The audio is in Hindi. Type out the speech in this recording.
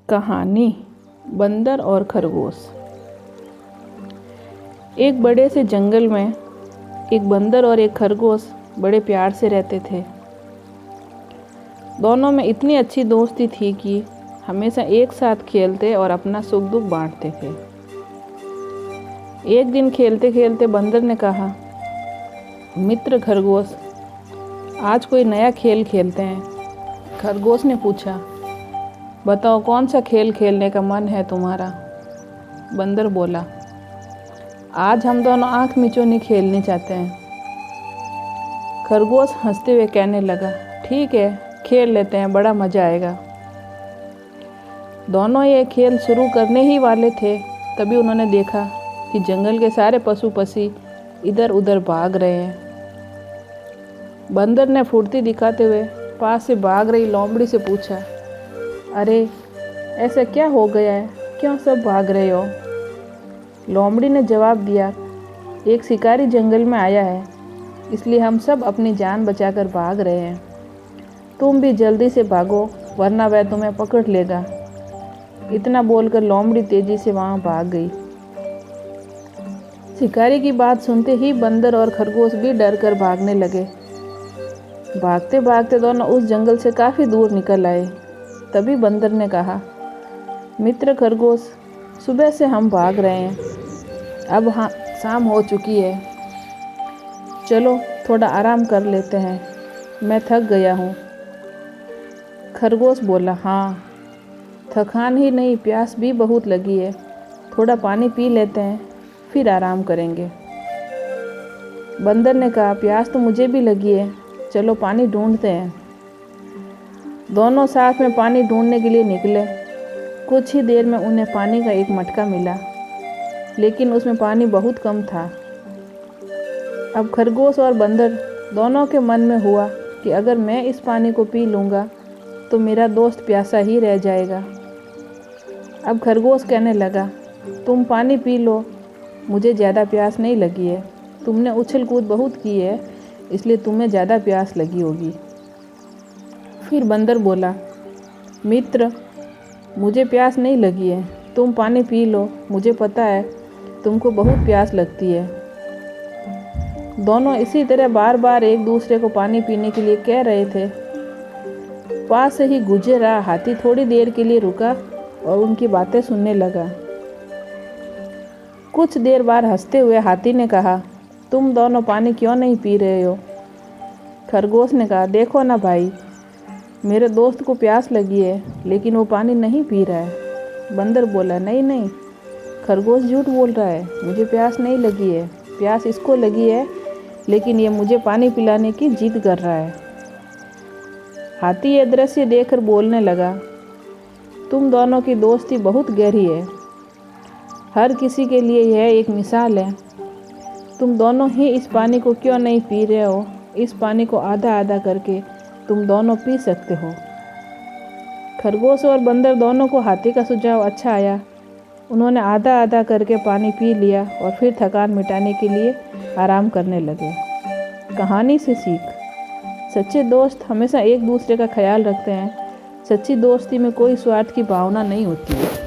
कहानी बंदर और खरगोश। एक बड़े से जंगल में एक बंदर और एक खरगोश बड़े प्यार से रहते थे। दोनों में इतनी अच्छी दोस्ती थी कि हमेशा एक साथ खेलते और अपना सुख दुख बांटते थे। एक दिन खेलते खेलते बंदर ने कहा, मित्र खरगोश, आज कोई नया खेल खेलते हैं। खरगोश ने पूछा, बताओ कौन सा खेल खेलने का मन है तुम्हारा। बंदर बोला, आज हम दोनों आँख मिचौनी खेलने चाहते हैं। खरगोश हंसते हुए कहने लगा, ठीक है, खेल लेते हैं, बड़ा मज़ा आएगा। दोनों ये खेल शुरू करने ही वाले थे, तभी उन्होंने देखा कि जंगल के सारे पशु पक्षी इधर उधर भाग रहे हैं। बंदर ने फुर्ती दिखाते हुए पास से भाग रही लोमड़ी से पूछा, अरे ऐसा क्या हो गया है, क्यों सब भाग रहे हो। लोमड़ी ने जवाब दिया, एक शिकारी जंगल में आया है, इसलिए हम सब अपनी जान बचाकर भाग रहे हैं। तुम भी जल्दी से भागो, वरना वह तुम्हें पकड़ लेगा। इतना बोलकर लोमड़ी तेजी से वहां भाग गई। शिकारी की बात सुनते ही बंदर और खरगोश भी डर कर भागने लगे। भागते भागते दोनों उस जंगल से काफ़ी दूर निकल आए। तभी बंदर ने कहा, मित्र खरगोश, सुबह से हम भाग रहे हैं, अब हाँ शाम हो चुकी है, चलो थोड़ा आराम कर लेते हैं, मैं थक गया हूँ। खरगोश बोला, हाँ, थकान ही नहीं, प्यास भी बहुत लगी है, थोड़ा पानी पी लेते हैं, फिर आराम करेंगे। बंदर ने कहा, प्यास तो मुझे भी लगी है, चलो पानी ढूंढते हैं। दोनों साथ में पानी ढूंढने के लिए निकले। कुछ ही देर में उन्हें पानी का एक मटका मिला, लेकिन उसमें पानी बहुत कम था। अब खरगोश और बंदर दोनों के मन में हुआ कि अगर मैं इस पानी को पी लूँगा तो मेरा दोस्त प्यासा ही रह जाएगा। अब खरगोश कहने लगा, तुम पानी पी लो, मुझे ज़्यादा प्यास नहीं लगी है, तुमने उछल कूद बहुत की है, इसलिए तुम्हें ज़्यादा प्यास लगी होगी। फिर बंदर बोला, मित्र, मुझे प्यास नहीं लगी है, तुम पानी पी लो, मुझे पता है तुमको बहुत प्यास लगती है। दोनों इसी तरह बार बार एक दूसरे को पानी पीने के लिए कह रहे थे। पास से ही गुजरा हाथी थोड़ी देर के लिए रुका और उनकी बातें सुनने लगा। कुछ देर बाद हंसते हुए हाथी ने कहा, तुम दोनों पानी क्यों नहीं पी रहे हो। खरगोश ने कहा, देखो ना भाई, मेरे दोस्त को प्यास लगी है, लेकिन वो पानी नहीं पी रहा है। बंदर बोला, नहीं नहीं, खरगोश झूठ बोल रहा है, मुझे प्यास नहीं लगी है, प्यास इसको लगी है, लेकिन ये मुझे पानी पिलाने की जिद कर रहा है। हाथी ये दृश्य देखकर बोलने लगा, तुम दोनों की दोस्ती बहुत गहरी है, हर किसी के लिए यह एक मिसाल है। तुम दोनों ही इस पानी को क्यों नहीं पी रहे हो, इस पानी को आधा आधा करके तुम दोनों पी सकते हो। खरगोश और बंदर दोनों को हाथी का सुझाव अच्छा आया। उन्होंने आधा आधा करके पानी पी लिया और फिर थकान मिटाने के लिए आराम करने लगे। कहानी से सीख, सच्चे दोस्त हमेशा एक दूसरे का ख्याल रखते हैं। सच्ची दोस्ती में कोई स्वार्थ की भावना नहीं होती है।